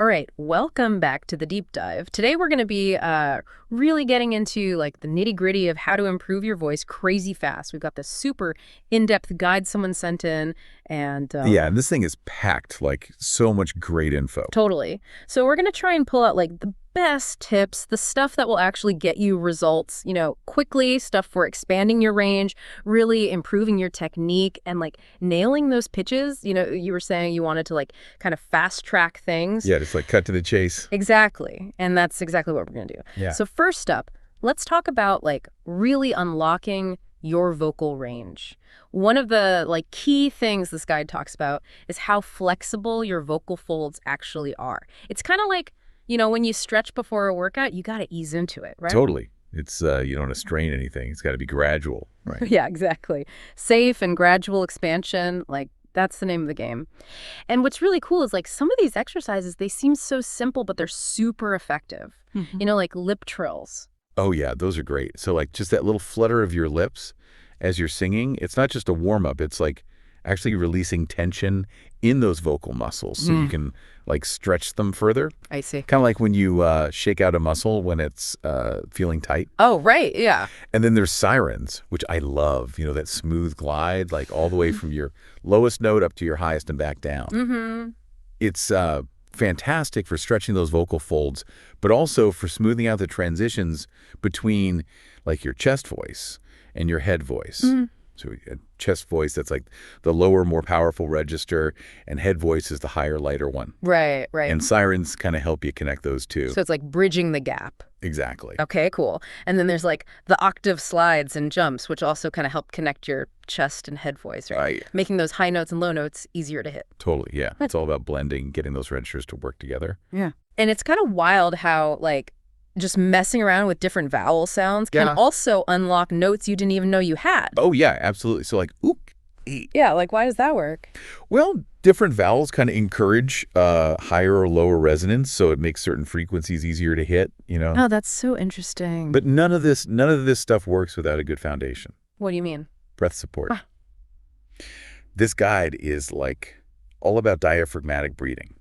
All right, welcome back to the deep dive. Today we're going to be really getting into like the nitty-gritty of how to improve your voice crazy fast. We've got this super in-depth guide someone sent in, and Yeah, and this thing is packed, like so much great info. totally. So we're going to try and pull out like the best tips, the stuff that will actually get you results, quickly, stuff for expanding your range, really improving your technique and like nailing those pitches. You were saying you wanted to like kind of fast track things. Yeah, just like cut to the chase. Exactly. And that's exactly what we're going to do. Yeah. So first up, let's talk about like really unlocking your vocal range. One of the like key things this guide talks about is how flexible your vocal folds actually are. It's kind of like, when you stretch before a workout, you got to ease into it, right? Totally. It's you don't want to strain anything. It's got to be gradual, right? Yeah, exactly. Safe and gradual expansion, like that's the name of the game. And what's really cool is like some of these exercises, they seem so simple, but they're super effective. Like lip trills. Oh yeah, those are great. So like just that little flutter of your lips as you're singing, it's not just a warm-up. It's like actually releasing tension in those vocal muscles so you can like stretch them further. I see. Kind of like when you shake out a muscle when it's feeling tight. Oh, right. Yeah. And then there's sirens, which I love, that smooth glide, like all the way from your lowest note up to your highest and back down. It's fantastic for stretching those vocal folds, but also for smoothing out the transitions between like your chest voice and your head voice. So a chest voice, that's like the lower, more powerful register, and head voice is the higher, lighter one. Right. And sirens kind of help you connect those two. So it's like bridging the gap. Exactly. Okay, cool. And then there's like the octave slides and jumps, which also kind of help connect your chest and head voice, right? Making those high notes and low notes easier to hit. Totally, yeah. It's all about blending, getting those registers to work together. Yeah. And it's kind of wild how like just messing around with different vowel sounds can also unlock notes you didn't even know you had. Oh, yeah, absolutely. So like, ook, ee. Yeah, like why does that work? Well, different vowels kind of encourage higher or lower resonance, so it makes certain frequencies easier to hit, Oh, that's so interesting. But none of this stuff works without a good foundation. What do you mean? Breath support. This guide is like all about diaphragmatic breathing,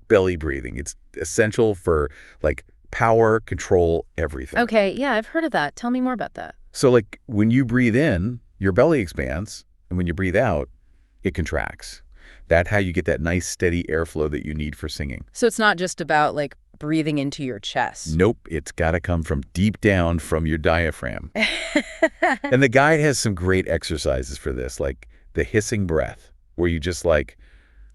belly breathing. It's essential for like power, control, everything. Okay, yeah, I've heard of that. Tell me more about that. So like when you breathe in, your belly expands, and when you breathe out, it contracts. That's how you get that nice steady airflow that you need for singing. So it's not just about like breathing into your chest. Nope, it's got to come from deep down from your diaphragm. And the guide has some great exercises for this, like the hissing breath, where you just like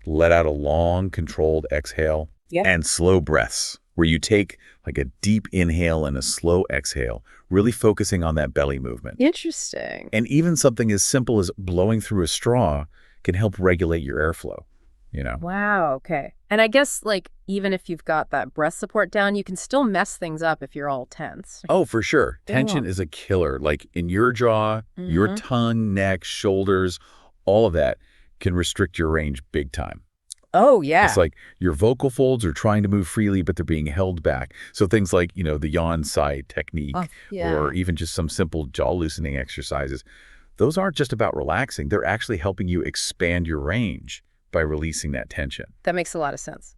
let out a long, controlled exhale, and slow breaths, where you take like a deep inhale and a slow exhale, really focusing on that belly movement. Interesting. And even something as simple as blowing through a straw can help regulate your airflow, Wow, okay. And I guess like even if you've got that breath support down, you can still mess things up if you're all tense. Oh, for sure. Tension is a killer. Like in your jaw, your tongue, neck, shoulders, all of that can restrict your range big time. Oh, yeah. It's like your vocal folds are trying to move freely, but they're being held back. So things like, the yawn side technique or even just some simple jaw loosening exercises, those aren't just about relaxing. They're actually helping you expand your range by releasing that tension. That makes a lot of sense.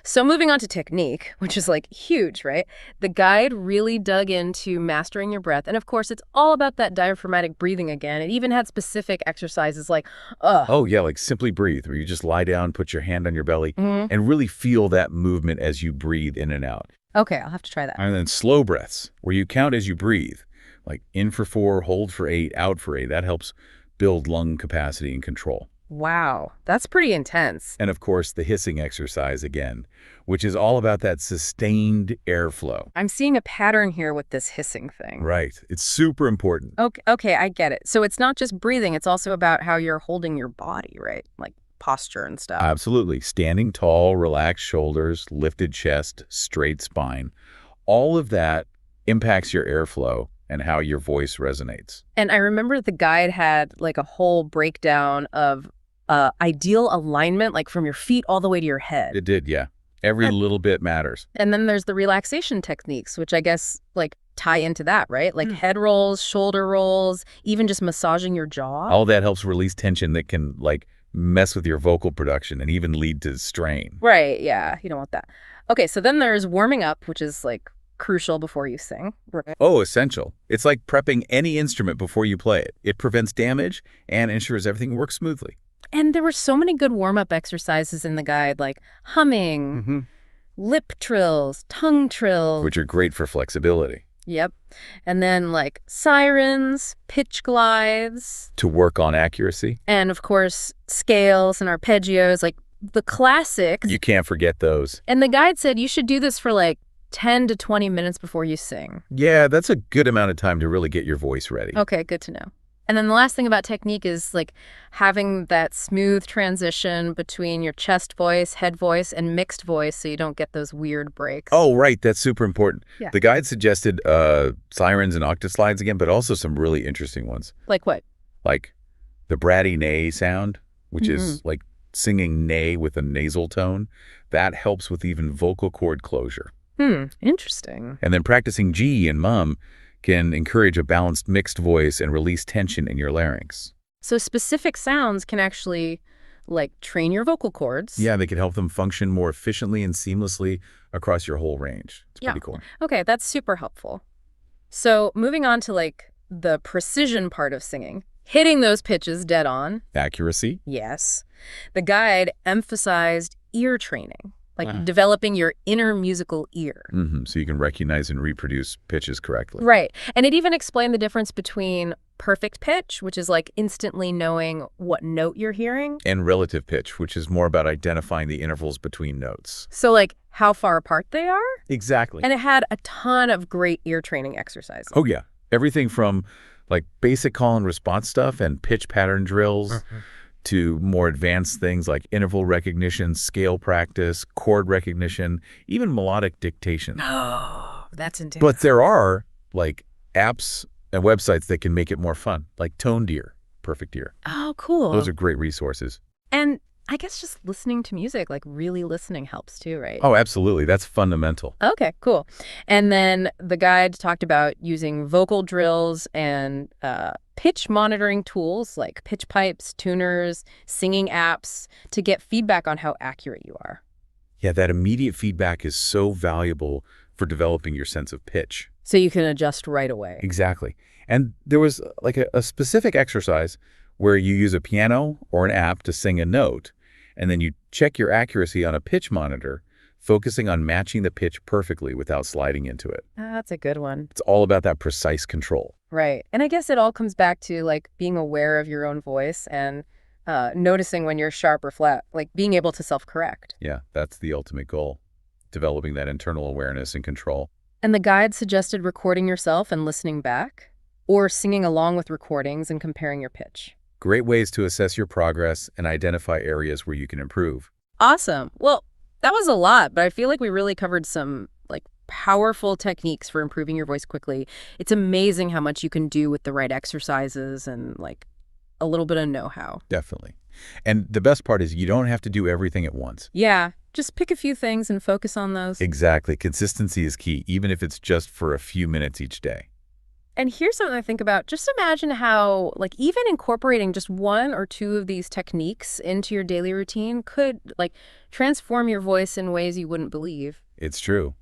So moving on to technique, which is like huge, right? The guide really dug into mastering your breath. And of course, it's all about that diaphragmatic breathing again. It even had specific exercises like, Oh, yeah, like Simply Breathe, where you just lie down, put your hand on your belly, and really feel that movement as you breathe in and out. Okay, I'll have to try that. And then slow breaths, where you count as you breathe, like in for 4, hold for 8, out for 8. That helps build lung capacity and control. Wow, that's pretty intense. And of course, the hissing exercise again, which is all about that sustained airflow. I'm seeing a pattern here with this hissing thing. Right. It's super important. Okay, I get it. So it's not just breathing, it's also about how you're holding your body, right? Like posture and stuff. Absolutely. Standing tall, relaxed shoulders, lifted chest, straight spine. All of that impacts your airflow and how your voice resonates. And I remember the guide had like a whole breakdown of ideal alignment, like from your feet all the way to your head. It did, yeah. Every little bit matters. And then there's the relaxation techniques, which I guess like tie into that, right? Like head rolls, shoulder rolls, even just massaging your jaw. All that helps release tension that can like mess with your vocal production and even lead to strain. Right, yeah, you don't want that. Okay, so then there's warming up, which is like crucial before you sing. Right. Oh, essential. It's like prepping any instrument before you play it. It prevents damage and ensures everything works smoothly. And there were so many good warm-up exercises in the guide, like humming, lip trills, tongue trills. Which are great for flexibility. Yep. And then like sirens, pitch glides. To work on accuracy. And of course, scales and arpeggios, like the classics. You can't forget those. And the guide said you should do this for like 10 to 20 minutes before you sing. Yeah, that's a good amount of time to really get your voice ready. Okay, good to know. And then the last thing about technique is like having that smooth transition between your chest voice, head voice, and mixed voice so you don't get those weird breaks. Oh, right. That's super important. Yeah. The guide suggested sirens and octoslides again, but also some really interesting ones. Like what? Like the bratty neigh sound, which is like singing neigh with a nasal tone. That helps with even vocal cord closure. Interesting. And then practicing G and mum can encourage a balanced mixed voice and release tension in your larynx. So specific sounds can actually like train your vocal cords. Yeah, they can help them function more efficiently and seamlessly across your whole range. It's pretty cool. Okay, that's super helpful. So moving on to like the precision part of singing, hitting those pitches dead on. Accuracy. Yes. The guide emphasized ear training, like developing your inner musical ear. So you can recognize and reproduce pitches correctly. Right. And it even explained the difference between perfect pitch, which is like instantly knowing what note you're hearing. And relative pitch, which is more about identifying the intervals between notes. So like how far apart they are. Exactly. And it had a ton of great ear training exercises. Oh, yeah. Everything from like basic call and response stuff and pitch pattern drills to more advanced things like interval recognition, scale practice, chord recognition, even melodic dictation. Oh, that's intense. But there are like apps and websites that can make it more fun, like Toned Ear, Perfect Ear. Oh, cool. Those are great resources. And I guess just listening to music, like really listening helps too, right? Oh, absolutely. That's fundamental. Okay, cool. And then the guide talked about using vocal drills and pitch monitoring tools like pitch pipes, tuners, singing apps to get feedback on how accurate you are. Yeah, that immediate feedback is so valuable for developing your sense of pitch. So you can adjust right away. Exactly. And there was like a specific exercise where you use a piano or an app to sing a note, and then you check your accuracy on a pitch monitor, focusing on matching the pitch perfectly without sliding into it. That's a good one. It's all about that precise control. Right. And I guess it all comes back to like being aware of your own voice and noticing when you're sharp or flat, like being able to self-correct. Yeah, that's the ultimate goal, developing that internal awareness and control. And the guide suggested recording yourself and listening back, or singing along with recordings and comparing your pitch. Great ways to assess your progress and identify areas where you can improve. Awesome. Well, that was a lot, but I feel like we really covered some like powerful techniques for improving your voice quickly. It's amazing how much you can do with the right exercises and like a little bit of know-how. Definitely. And the best part is you don't have to do everything at once. Yeah, just pick a few things and focus on those. Exactly. Consistency is key, even if it's just for a few minutes each day. And here's something I think about. Just imagine how, like, even incorporating just one or two of these techniques into your daily routine could, like, transform your voice in ways you wouldn't believe. It's true.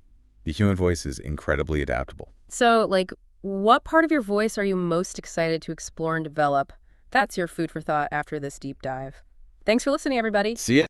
The human voice is incredibly adaptable. So, like, what part of your voice are you most excited to explore and develop? That's your food for thought after this deep dive. Thanks for listening, everybody. See ya.